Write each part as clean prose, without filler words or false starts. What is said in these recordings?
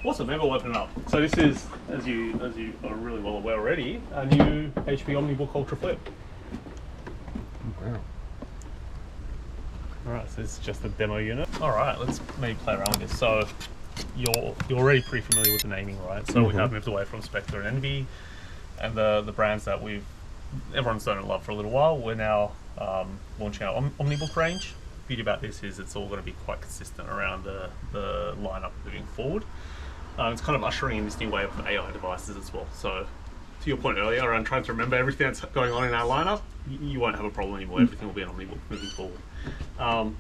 Awesome, maybe we'll open it up. So this is, as you are really well aware already, a new HP OmniBook Ultra Flip. Wow. Alright, so this is just a demo unit. Alright, let's maybe play around with this. So you're already pretty familiar with the naming, right? So we have moved away from Spectre and Envy and the brands that everyone's known and loved for a little while. We're now launching our OmniBook range. The beauty about this is it's all going to be quite consistent around the lineup moving forward. It's kind of ushering in this new wave of AI devices as well. So to your point earlier around trying to remember everything that's going on in our lineup, you won't have a problem anymore. Everything will be an OmniBook moving forward.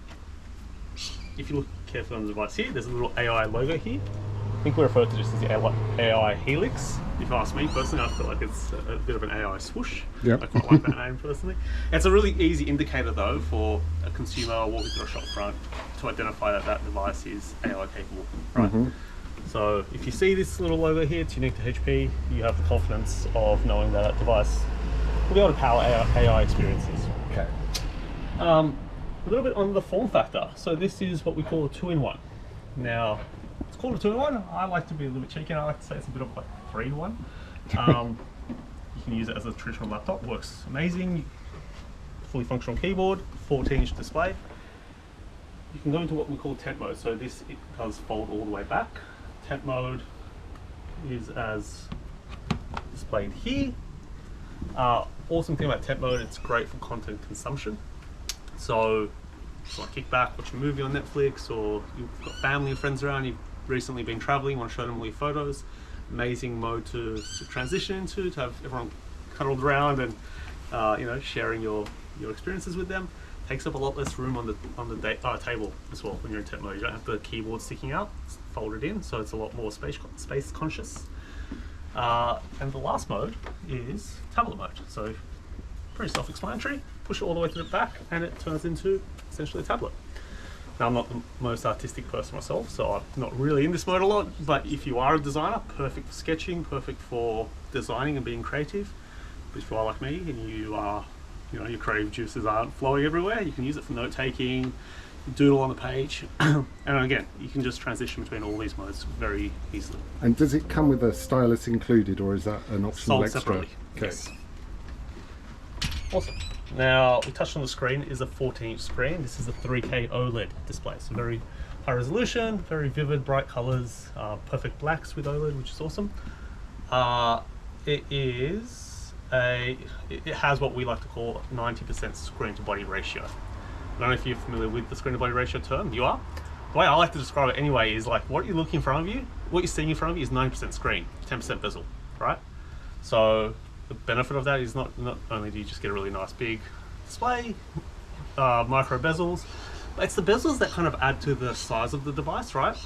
If you look carefully on the device here, there's a little AI logo here. I think we refer to this as the AI Helix. If you ask me personally, I feel like it's a bit of an AI swoosh. Yep. I quite like that name personally. It's a really easy indicator though for a consumer walking through a shop front to identify that that device is AI capable, right? So if you see this little logo here, it's unique to HP, you have the confidence of knowing that that device will be able to power AI experiences. Okay. A little bit on the form factor. So this is what we call a 2-in-1. Now, it's called a 2-in-1. I like to be a little bit cheeky and I like to say it's a bit of like 3-in-1. You can use it as a traditional laptop, works amazing. Fully functional keyboard, 14-inch display. You can go into what we call tent mode. So it does fold all the way back. Tent mode is as displayed here. Awesome thing about tent mode, it's great for content consumption. So if you want to kick back, watch a movie on Netflix, or you've got family and friends around, you've recently been traveling, want to show them all your photos, amazing mode to transition into, to have everyone cuddled around and sharing your experiences with them. Takes up a lot less room on the table as well when you're in tent mode. You don't have the keyboard sticking out, it's folded in, so it's a lot more space conscious. And the last mode is tablet mode. So pretty self-explanatory. Push it all the way to the back and it turns into essentially a tablet. Now I'm not the most artistic person myself, so I'm not really in this mode a lot, but if you are a designer, perfect for sketching, perfect for designing and being creative. But if you are like me and you are, your creative juices aren't flowing everywhere, you can use it for note-taking, doodle on the page, and again, you can just transition between all these modes very easily. And does it come with a stylus included, or is that an optional Sold extra? separately. Okay. Yes. Awesome. Now, we touched on the screen. It is a 14-inch screen. This is a 3K OLED display, so very high resolution, very vivid, bright colors, perfect blacks with OLED, which is awesome. It has what we like to call 90% screen to body ratio. I don't know if you're familiar with the screen to body ratio term. You are? The way I like to describe it anyway is like what you're looking in front of you, what you're seeing in front of you is 90% screen, 10% bezel, right? So the benefit of that is not only do you just get a really nice big display, micro bezels, but it's the bezels that kind of add to the size of the device, right?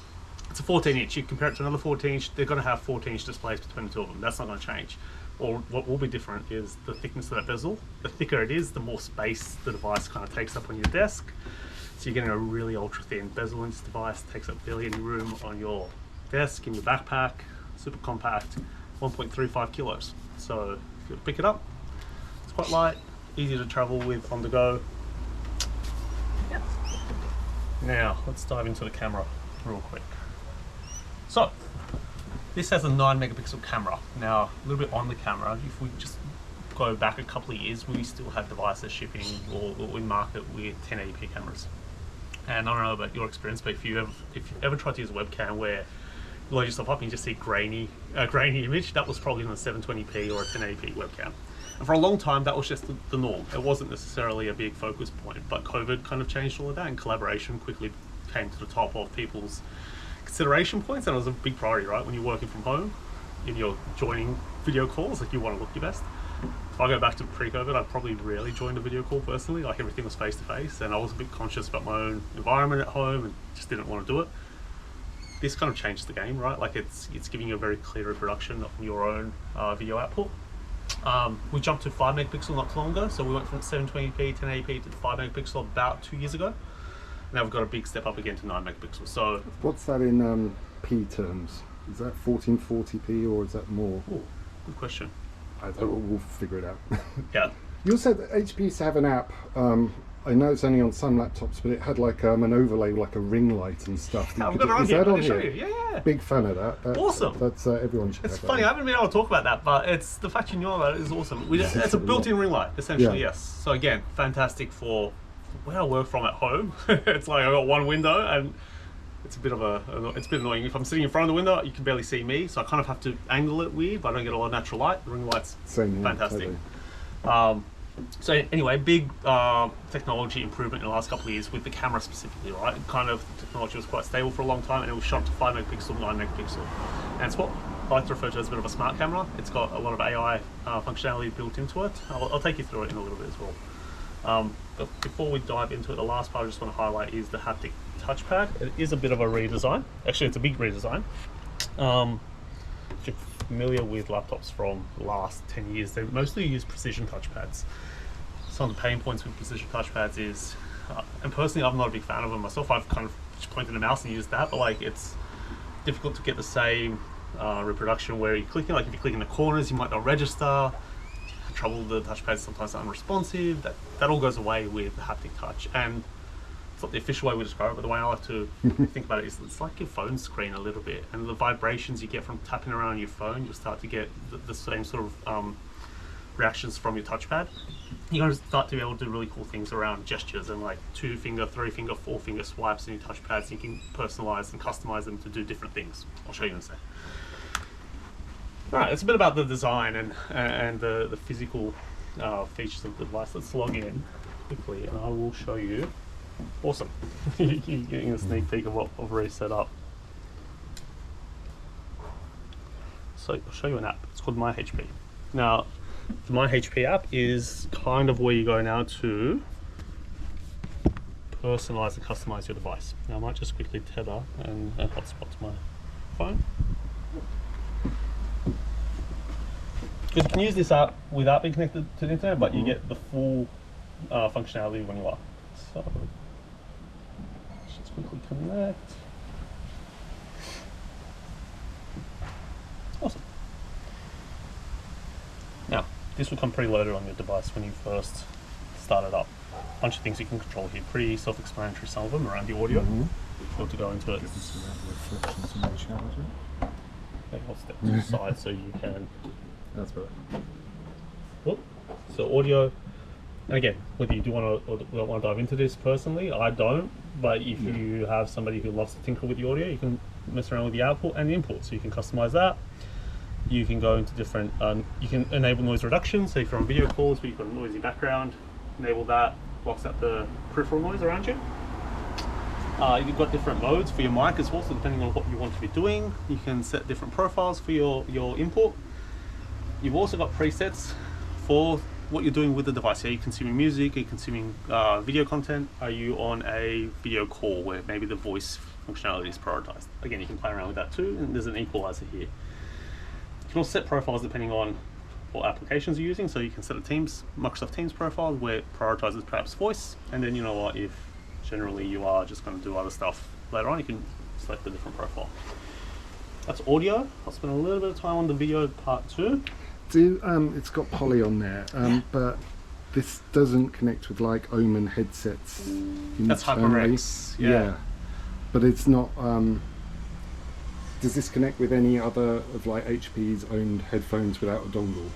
It's a 14-inch, you compare it to another 14-inch, they're going to have 14-inch displays between the two of them. That's not going to change. Or what will be different is the thickness of that bezel. The thicker it is, the more space the device kind of takes up on your desk. So you're getting a really ultra thin bezel in this device, takes up barely any room on your desk, in your backpack, super compact, 1.35 kilos. So if you pick it up, it's quite light, easy to travel with on the go. Yeah. Now, let's dive into the camera real quick. So, this has a 9-megapixel camera. Now, a little bit on the camera, if we just go back a couple of years, we still had devices shipping or in market with 1080p cameras. And I don't know about your experience, but if you ever tried to use a webcam where you load yourself up and you just see a grainy image, that was probably on a 720p or a 1080p webcam. And for a long time, that was just the norm. It wasn't necessarily a big focus point, but COVID kind of changed all of that, and collaboration quickly came to the top of people's consideration points, and it was a big priority, right? When you're working from home and you're joining video calls, like you want to look your best. If I go back to pre-COVID, I probably rarely joined a video call personally, like everything was face-to-face, and I was a bit conscious about my own environment at home and just didn't want to do it. This kind of changes the game, right? Like it's giving you a very clear reproduction of your own video output. We jumped to 5 megapixel not too long ago, so we went from 720p, 1080p to 5 megapixel about 2 years ago. Now we've got a big step up again to 9 megapixels. So what's that in P terms? Is that 1440p or is that more? Ooh, good question. I don't know, we'll figure it out. Yeah. You also said that HP used to have an app I know it's only on some laptops, but it had like an overlay, like a ring light and stuff. Yeah, I've got it on Is here. that I on can show here? you. Yeah. Big fan of that. Awesome. That's everyone should It's have funny, I that. haven't been able to talk about that, but it's the fact you know about it is awesome. It's a built-in ring light, essentially, Yeah. yes. So again, fantastic for where I work from at home. It's like I've got one window and it's a bit annoying. If I'm sitting in front of the window, you can barely see me, so I kind of have to angle it weird, but I don't get a lot of natural light. The ring light's Same here, fantastic. totally. So anyway, big technology improvement in the last couple of years with the camera specifically, right? Kind of technology was quite stable for a long time, and it was shot to 5 megapixel, 9 megapixel, and it's what I like to refer to as a bit of a smart camera. It's got a lot of AI functionality built into it. I'll take you through it in a little bit as well. But before we dive into it, the last part I just want to highlight is the haptic touchpad. It is a bit of a redesign. Actually, it's a big redesign. If you're familiar with laptops from the last 10 years, they mostly use precision touchpads. Some of the pain points with precision touchpads is, and personally I'm not a big fan of them myself, I've kind of just pointed a mouse and used that, but like it's difficult to get the same reproduction where you're clicking. Like if you click in the corners, you might not register. Trouble, the touchpads sometimes are unresponsive. That all goes away with the haptic touch, and it's not the official way we describe it, but the way I like to think about it is it's like your phone screen a little bit, and the vibrations you get from tapping around your phone, you'll start to get the same sort of reactions from your touchpad. You're going to start to be able to do really cool things around gestures and like 2-finger, 3-finger, 4-finger swipes in your touchpads. You can personalize and customize them to do different things. I'll show you in a sec. All right, it's a bit about the design and the physical features of the device. Let's log in quickly and I will show you. Awesome. You're getting a sneak peek of what I've already set up. So I'll show you an app. It's called My HP. Now, the My HP app is kind of where you go now to personalize and customize your device. Now I might just quickly tether and hotspot to my phone. Because you can use this app without being connected to the internet, but you get the full functionality when you are. So let's just quickly connect. Awesome. Now, this will come preloaded on your device when you first start it up. A bunch of things you can control here, pretty self-explanatory, some of them around the audio. You'll have to go into it. Okay, I'll step to the side so you can. That's better. Whoop. So audio, and again, whether you do want to or don't want to dive into this personally, I don't, but if you have somebody who loves to tinker with the audio, you can mess around with the output and the input, so you can customize that. You can go into different, you can enable noise reduction, so if you're on video calls where you've got a noisy background, enable that, blocks out the peripheral noise around you. You've got different modes for your mic as well, so depending on what you want to be doing, you can set different profiles for your input. You've also got presets for what you're doing with the device. Are you consuming music? Are you consuming video content? Are you on a video call where maybe the voice functionality is prioritized? Again, you can play around with that too, and there's an equalizer here. You can also set profiles depending on what applications you're using. So you can set a Microsoft Teams profile where it prioritizes perhaps voice, and then you know what, if generally you are just going to do other stuff later on, you can select a different profile. That's audio. I'll spend a little bit of time on the video part too. It's got poly on there, but this doesn't connect with like Omen headsets. That's HyperX. Yeah. But it's not. Does this connect with any other of like HP's owned headphones without a dongle?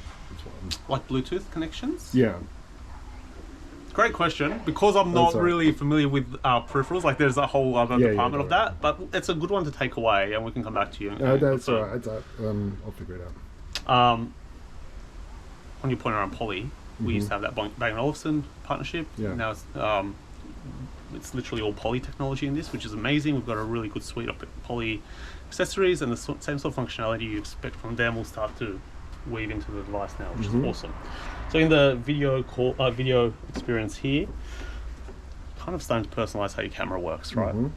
Like Bluetooth connections? Yeah. Great question. Because I'm not really familiar with peripherals, like there's a whole other department of that, but it's a good one to take away, and we can come back to you. That's all right. I'll figure it out. On your point around poly, we used to have that Bang & Olufsen partnership. Yeah. Now it's literally all poly technology in this, which is amazing. We've got a really good suite of poly accessories, and the same sort of functionality you expect from them will start to weave into the device now, which is awesome. So in the video experience here, kind of starting to personalize how your camera works, right? You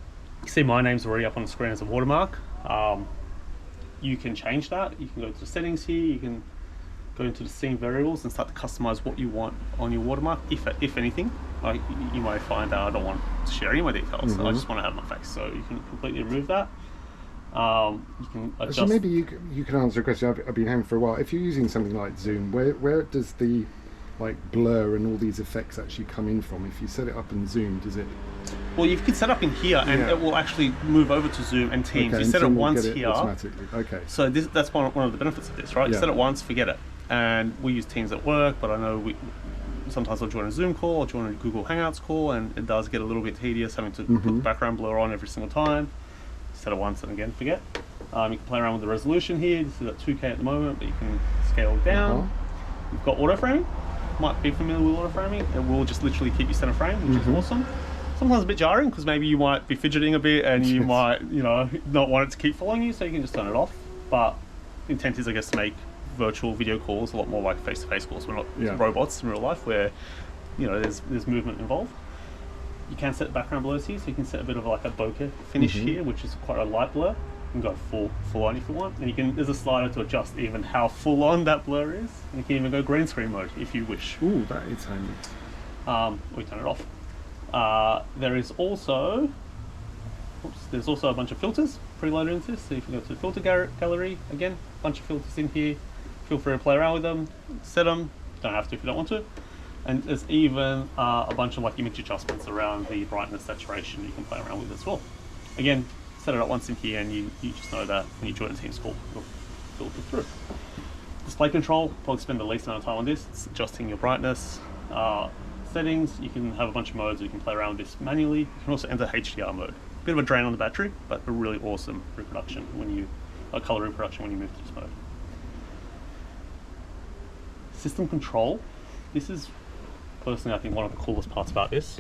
see my name's already up on the screen as a watermark. You can change that. You can go to the settings here. You can go into the scene variables and start to customize what you want on your watermark, if anything. Like you might find that I don't want to share any of my details. I just want to have my face, so you can completely remove that. You can adjust. Actually, maybe you can answer a question I've been having for a while. If you're using something like Zoom, where does the like blur and all these effects actually come in from? If you set it up in zoom, does it? Well, you can set up in here, and it will actually move over to Zoom and Teams. Okay, you and set it Zoom will once get it here. automatically. Okay. So that's one of the benefits of this, right? You set it once, forget it. And we use Teams at work, but I know sometimes I'll join a Zoom call or join a Google Hangouts call, and it does get a little bit tedious having to put the background blur on every single time. Set it once and again, forget. You can play around with the resolution here. This is at 2K at the moment, but you can scale down. You've got auto framing. Might be familiar with auto framing. It will just literally keep you center frame, which is awesome. Sometimes a bit jarring because maybe you might be fidgeting a bit and you might, not want it to keep following you, so you can just turn it off. But the intent is, I guess, to make virtual video calls a lot more like face-to-face calls. We're not robots in real life where, there's movement involved. You can set the background blurs here, so you can set a bit of like a bokeh finish here, which is quite a light blur. You can go full on if you want, and there's a slider to adjust even how full on that blur is, and you can even go green screen mode if you wish. Ooh, that is handy. Or you turn it off. There's also a bunch of filters preloaded into this. So you can go to the filter gallery, again, a bunch of filters in here. Feel free to play around with them, set them. Don't have to if you don't want to. And there's even a bunch of like image adjustments around the brightness, saturation you can play around with as well. Again, set it up once in here, and you just know that when you join a Teams call, it'll filter through. Display control, probably spend the least amount of time on this. It's adjusting your brightness. Settings, you can have a bunch of modes. You can play around with this manually. You can also enter HDR mode. Bit of a drain on the battery, but a really awesome reproduction color reproduction when you move to this mode. System control. This is personally, I think, one of the coolest parts about this.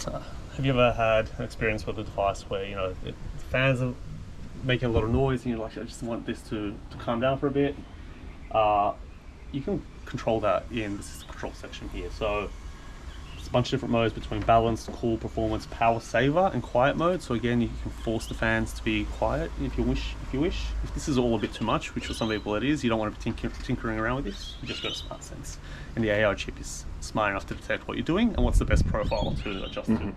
Have you ever had an experience with a device where the fans are making a lot of noise and you're like, I just want this to calm down for a bit? You can control that in the system control section here. So there's a bunch of different modes between balanced, cool, performance, power saver, and quiet mode. So again, you can force the fans to be quiet if you wish. If this is all a bit too much, which for some people it is, you don't want to be tinkering around with this. You just go to Smart Sense, and the AI chip is smart enough to detect what you're doing and what's the best profile to adjust to.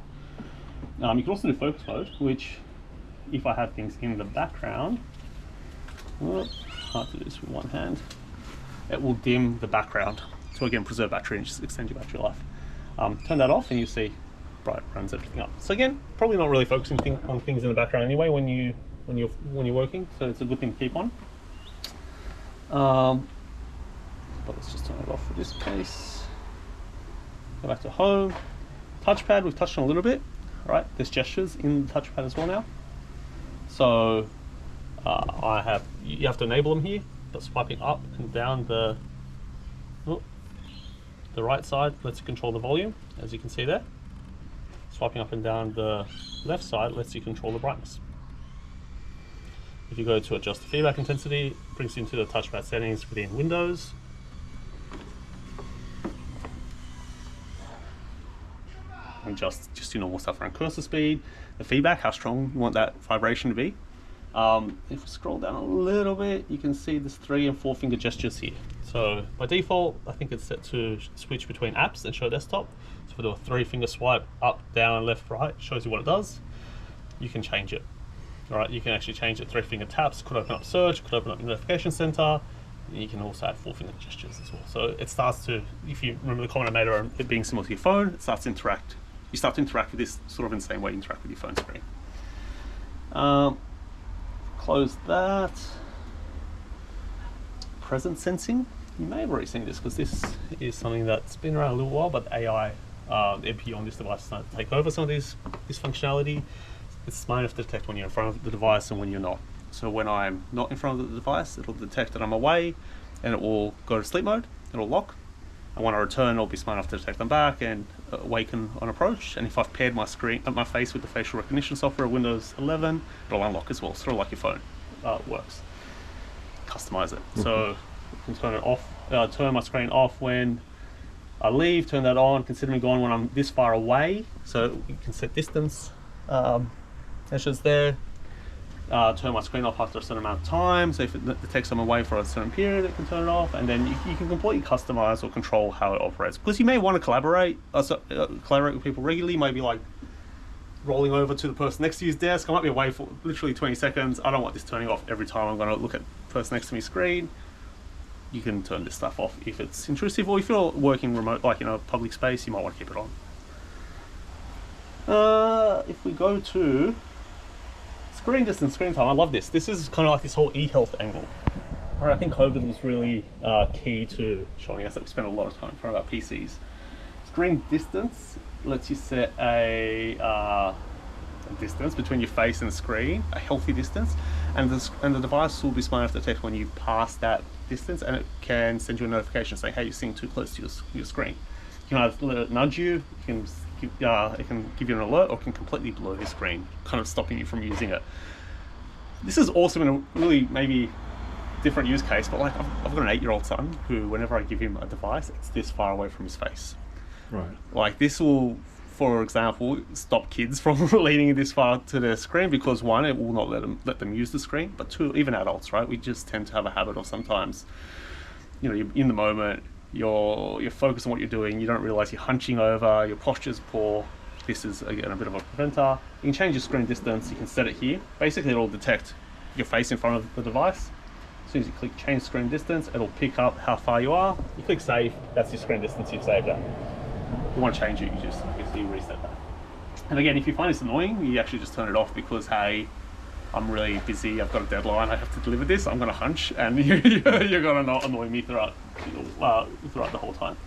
You can also do focus mode, which, if I have things in the background, hard to do this with one hand, it will dim the background to again preserve battery and just extend your battery life. Turn that off and you see bright runs everything up. So again, probably not really focusing on things in the background anyway when you're working, so it's a good thing to keep on. But let's just turn it off for this case. Go back to home. Touchpad, we've touched on a little bit. All right, there's gestures in the touchpad as well now. So you have to enable them here. But swiping up and down the right side lets you control the volume, as you can see there. Swiping up and down the left side lets you control the brightness. If you go to adjust the feedback intensity, it brings you into the touchpad settings within Windows. And just your normal stuff around cursor speed, the feedback, how strong you want that vibration to be. If we scroll down a little bit, you can see there's 3 and 4 finger gestures here. So by default, I think it's set to switch between apps and show desktop. So if we do a 3 finger swipe up, down, left, right, shows you what it does. You can change it. All right, you can actually change it 3 finger taps. Could open up search, could open up your notification center. And you can also add 4 finger gestures as well. So it starts to, if you remember the comment I made around it being similar to your phone, it starts to interact. You start to interact with this sort of in the same way you interact with your phone screen. Close that. Presence sensing. You may have already seen this because this is something that's been around a little while, but the AI, the NPU on this device is starting to take over some of this functionality. It's smart enough to detect when you're in front of the device and when you're not. So when I'm not in front of the device, it'll detect that I'm away and it will go to sleep mode, it'll lock. And when I return, it'll be smart enough to detect them back and awaken on approach. And if I've paired my face with the facial recognition software, Windows 11, it'll unlock as well, sort of like your phone works. Customize it. So you can turn it off, turn my screen off when I leave, turn that on, consider me gone when I'm this far away. So you can set distance measures there. Turn my screen off after a certain amount of time. So if it detects I'm away for a certain period, it can turn it off. And then you can completely customize or control how it operates. Because you may want to collaborate with people regularly, maybe like rolling over to the person next to his desk. I might be away for literally 20 seconds. I don't want this turning off every time I'm going to look at the person next to me's screen. you can turn this stuff off if it's intrusive, or if you're working remote, like in a public space, you might want to keep it on. If we go to screen distance, screen time, I love this. This is kind of like this whole e-health angle. I think COVID was really key to showing us that we spent a lot of time in front of our PCs. Screen distance lets you set a distance between your face and the screen, a healthy distance, and the device will be smart enough to detect when you pass that distance, and it can send you a notification saying, hey, you're sitting too close to your screen. You can either let it nudge you, it can give you an alert, or it can completely blur your screen, kind of stopping you from using it. This is awesome in a really maybe different use case, but like I've got an 8-year-old son who, whenever I give him a device, it's this far away from his face. Right. Like this will, for example, stop kids from leaning this far to their screen, because one, it will not let them use the screen, but two, even adults, right? We just tend to have a habit of sometimes, you know, you're in the moment, you're focused on what you're doing, you don't realize you're hunching over, your posture's poor. This is again a bit of a preventer. You can change your screen distance, you can set it here. Basically it'll detect your face in front of the device. As soon as you click change screen distance, it'll pick up how far you are. You click save, that's your screen distance you've saved at. If you want to change it, you reset that. And again, if you find this annoying, you actually just turn it off, because hey, I'm really busy, I've got a deadline, I have to deliver this, I'm gonna hunch, and you're gonna not annoy me throughout the whole time.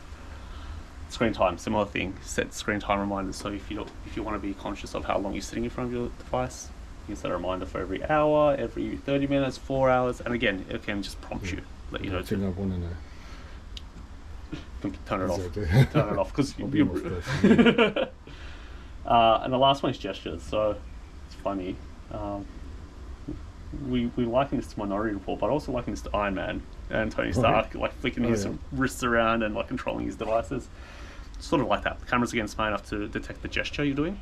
Screen time, similar thing. Set screen time reminders, so if you want to be conscious of how long you're sitting in front of your device, you can set a reminder for every hour, every 30 minutes, 4 hours, and again, it can just prompt you, let you know. I think I want to know. Turn it off. Turn it off, because and the last one is gestures. So it's funny. We liken this to Minority Report, but I also liken this to Iron Man and Tony Stark, like flicking his wrists around and like controlling his devices. Sort of like that. The camera's again smart enough to detect the gesture you're doing.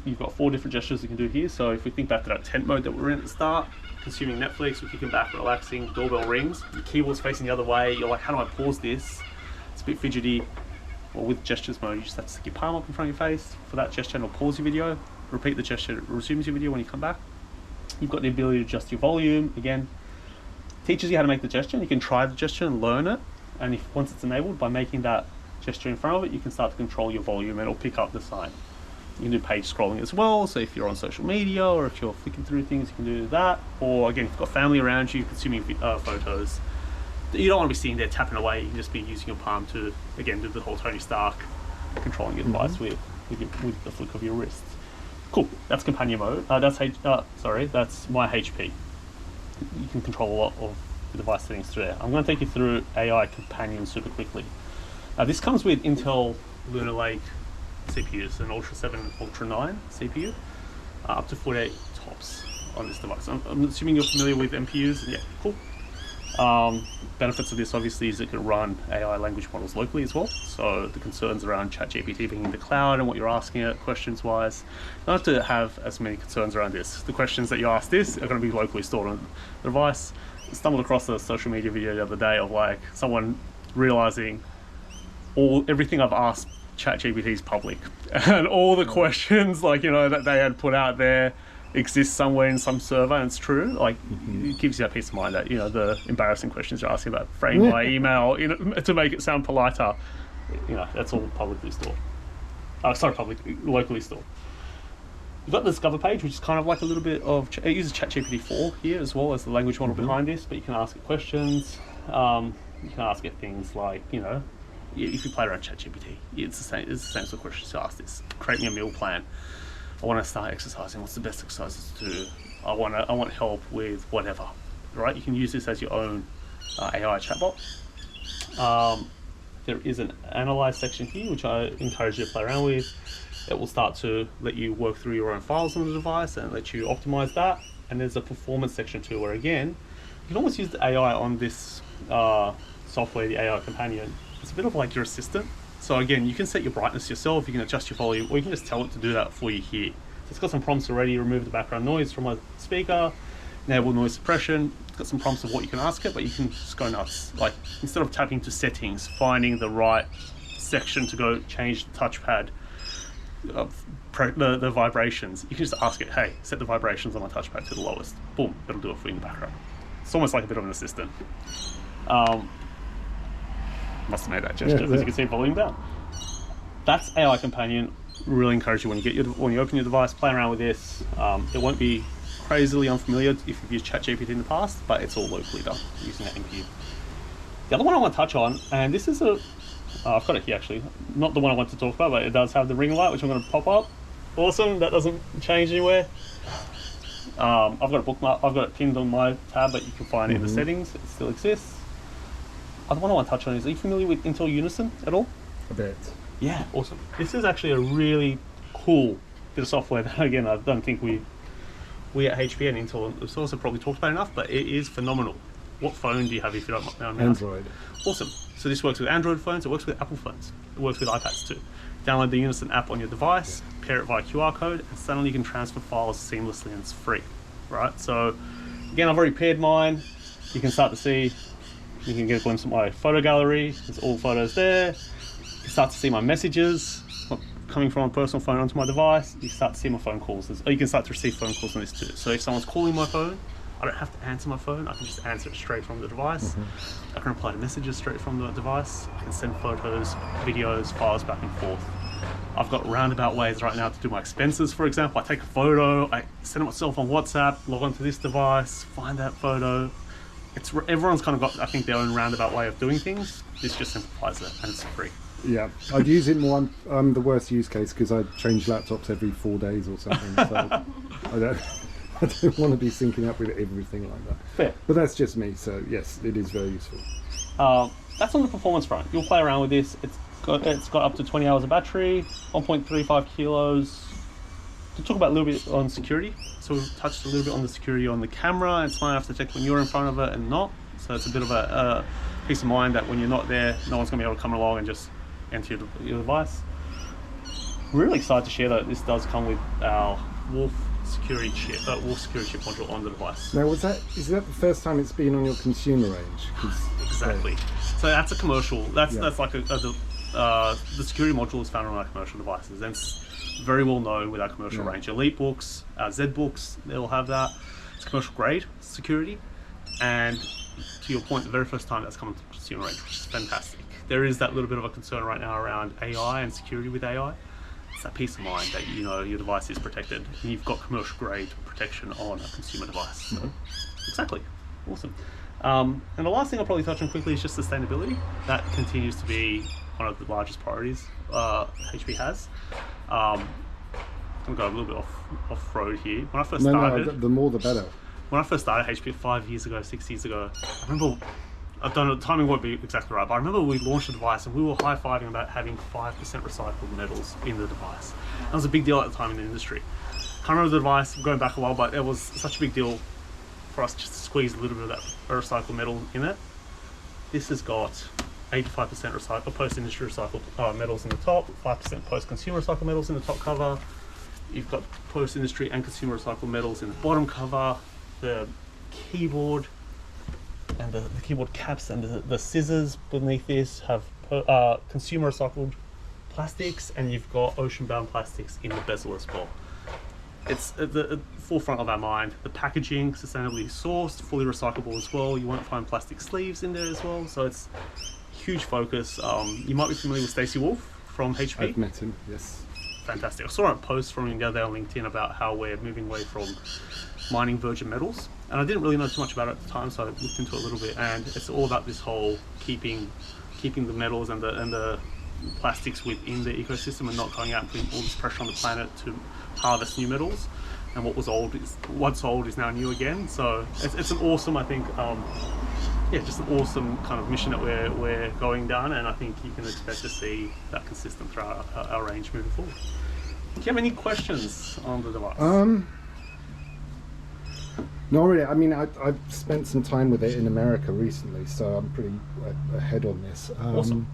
You've got 4 different gestures you can do here. So if we think back to that tent mode that we were in at the start, consuming Netflix, we're kicking back, relaxing, doorbell rings, your keyboard's facing the other way, you're like, how do I pause this? It's a bit fidgety. Well, with gestures mode, you just have to stick your palm up in front of your face for that gesture, and it'll pause your video, repeat the gesture, it resumes your video when you come back. You've got the ability to adjust your volume. Again, teaches you how to make the gesture, and you can try the gesture and learn it. And once it's enabled, by making that gesture in front of it, you can start to control your volume, and it'll pick up the sign. You can do page scrolling as well, so if you're on social media or if you're flicking through things, you can do that. Or again, if you've got family around you consuming photos, you don't want to be sitting there tapping away. You can just be using your palm to, again, do the whole Tony Stark, controlling your device with the flick of your wrist. Cool, that's companion mode. That's my HP. You can control a lot of the device settings through there. I'm going to take you through AI companion super quickly. This comes with Intel Lunar Lake CPUs, an Ultra 7, Ultra 9 CPU, up to 48 TOPS on this device. I'm assuming you're familiar with MPUs. Yeah, cool. Benefits of this obviously is it can run AI language models locally as well. So the concerns around ChatGPT being in the cloud and what you're asking it questions wise, you don't have to have as many concerns around this. The questions that you ask this are going to be locally stored on the device. I stumbled across a social media video the other day of like someone realizing everything I've asked ChatGPT is public, and all the questions like that they had put out there exists somewhere in some server, and it's true. Like it gives you that peace of mind that the embarrassing questions you're asking about framed by email to make it sound politer, that's all publicly stored. Locally stored. You've got the Discover page, which is kind of like a little bit of it uses ChatGPT 4 here as well as the language model behind this, but you can ask it questions. You can ask it things like if you play around ChatGPT, it's the same sort of questions to ask this. Create me a meal plan. I want to start exercising. What's the best exercises to do? I want help with whatever. Right? You can use this as your own AI chatbot. There is an analyze section here, which I encourage you to play around with. It will start to let you work through your own files on the device and let you optimize that. And there's a performance section too, where again, you can almost use the AI on this software, the AI companion. It's a bit of like your assistant. So again, you can set your brightness yourself, you can adjust your volume, or you can just tell it to do that for you here. So it's got some prompts already: remove the background noise from a speaker, enable noise suppression. It's got some prompts of what you can ask it, but you can just go nuts. Like instead of tapping to settings, finding the right section to go change the touchpad, the vibrations, you can just ask it, hey, set the vibrations on my touchpad to the lowest. Boom, it'll do it for you in the background. It's almost like a bit of an assistant. Must have made that gesture, as you can see, volume down. That's AI Companion. Really encourage you when you open your device, play around with this. It won't be crazily unfamiliar if you've used ChatGPT in the past, but it's all locally done using that NPU. The other one I want to touch on, and this is I've got it here actually, not the one I want to talk about, but it does have the ring light, which I'm going to pop up. Awesome, that doesn't change anywhere. I've got a bookmark, I've got it pinned on my tab, but you can find it in the settings, it still exists. The other one I want to touch on is, are you familiar with Intel Unison at all? A bit. Yeah, awesome. This is actually a really cool bit of software that, again, I don't think we at HP and Intel have also probably talked about enough, but it is phenomenal. What phone do you have if you don't mind? Android. Awesome. So this works with Android phones, it works with Apple phones, it works with iPads too. Download the Unison app on your device, pair it via QR code, and suddenly you can transfer files seamlessly and it's free, right? So again, I've already paired mine. You can start to see, you can get a glimpse of my photo gallery. There's all photos there. You can start to see my messages coming from my personal phone onto my device. You start to see my phone calls. You can start to receive phone calls on this too. So if someone's calling my phone, I don't have to answer my phone. I can just answer it straight from the device. I can reply to messages straight from the device. I can send photos, videos, files back and forth. I've got roundabout ways right now to do my expenses, for example. I take a photo, I send it myself on WhatsApp, log onto this device, find that photo. Everyone's kind of got, I think, their own roundabout way of doing things. This just simplifies it, and it's free. Yeah, I'd use it more. I'm the worst use case because I change laptops every 4 days or something. So I don't want to be syncing up with everything like that. Fair. But that's just me. So yes, it is very useful. That's on the performance front. You'll play around with this. It's got up to 20 hours of battery, 1.35 kilos. To talk about a little bit on security. So we've touched a little bit on the security on the camera. It's smart enough to detect when you're in front of it and not. So it's a bit of a peace of mind that when you're not there, no one's going to be able to come along and just enter your device. Really excited to share that this does come with our Wolf security chip module on the device. Now, is that the first time it's been on your consumer range? Exactly. So that's a commercial. That's like the security module is found on our commercial devices. And it's very well known with our commercial range. Elite books, Z books, they'll have that. It's commercial grade security. And to your point, the very first time that's come into the consumer range, which is fantastic. There is that little bit of a concern right now around AI and security with AI. It's that peace of mind that you know your device is protected and you've got commercial grade protection on a consumer device. So, exactly. Awesome. And the last thing I'll probably touch on quickly is just sustainability. That continues to be one of the largest priorities HP has. I'm going to go a little bit off road here. When I first started, the more the better. When I first started HP 5 years ago, 6 years ago, I remember, I don't know, the timing won't be exactly right, but I remember we launched a device and we were high-fiving about having 5% recycled metals in the device. That was a big deal at the time in the industry. Can't remember the device, going back a while, but it was such a big deal for us just to squeeze a little bit of that recycled metal in it. This has got 85% recycled, post-industry recycled metals in the top, 5% post-consumer recycled metals in the top cover. You've got post-industry and consumer recycled metals in the bottom cover. The keyboard and the keyboard caps and the scissors beneath this have consumer recycled plastics, and you've got ocean-bound plastics in the bezel as well. It's at the forefront of our mind. The packaging, sustainably sourced, fully recyclable as well. You won't find plastic sleeves in there as well, so it's huge focus. You might be familiar with Stacey Wolf from HP. I've met him, yes. Fantastic. I saw a post from him the other day on LinkedIn about how we're moving away from mining virgin metals, and I didn't really know too much about it at the time, so I looked into it a little bit, and it's all about this whole keeping the metals and the plastics within the ecosystem and not going out and putting all this pressure on the planet to harvest new metals. And what's old is now new again. So it's an awesome, I think, just an awesome kind of mission that we're going down, and I think you can expect to see that consistent throughout our range moving forward. Do you have any questions on the device? Not really. I mean, I've spent some time with it in America recently, so I'm pretty ahead on this. Awesome.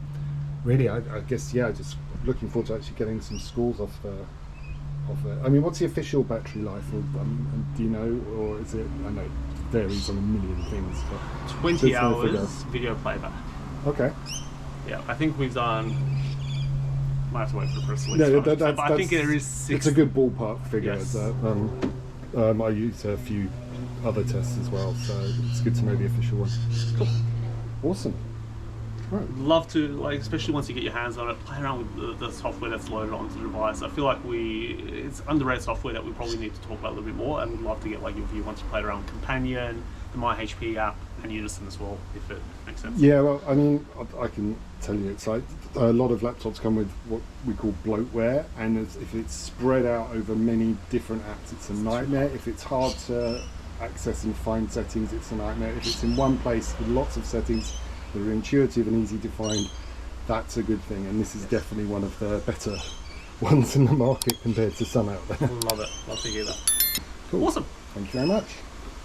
Really, I guess, just looking forward to actually getting some scores off it. I mean, what's the official battery life? Do you know, or is it? I know it varies on a million things. But 20 hours video playback. Okay. Yeah, I think we've done. Might have to wait for the press release. No, but I think there is 6. It's a good ballpark figure. Yes. I used a few other tests as well, so it's good to know the official one. Cool. Awesome. Right. Love to, like, especially once you get your hands on it, play around with the software that's loaded onto the device. I feel like it's underrated software that we probably need to talk about a little bit more, and we'd love to get like your view once you played around with Companion, the My HP app, and Unison as well, if it makes sense. Yeah, well, I mean, I can tell you, it's like a lot of laptops come with what we call bloatware, and if it's spread out over many different apps, it's a nightmare. If it's hard to access and find settings, it's a nightmare. If it's in one place with lots of settings that are intuitive and easy to find, that's a good thing, and this is definitely one of the better ones in the market compared to some out there. Love it. Love to hear that. Cool. Awesome. Thank you very much.